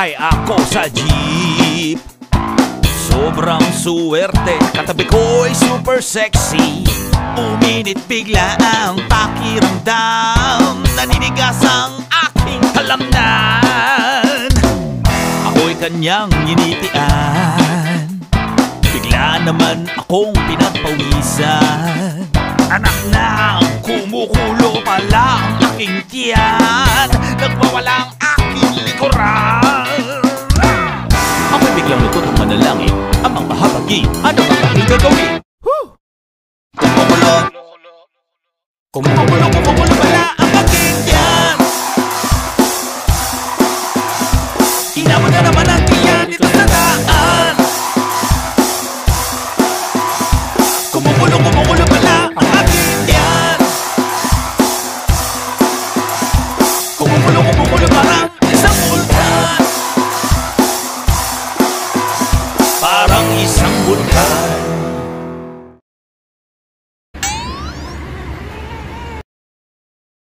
Sumakay ako sa jeep. Sobrang suwerte, katabi ko'y super sexy. Uminit bigla ang pakiramdam, naninigas ang aking kalamnan. Ako'y kanyang ginitian, bigla naman akong pinagpawisan. Anak na, kumukulo pala ang aking tiyan, nagwawala ang aking likuran. Ako'y biglang lututong manalangin, amang mahabagi, ano ang aking gagawin? Kumukulo pala ang aking tiyan. Inabot na naman ang tiyan dito sa daan. Kumukulo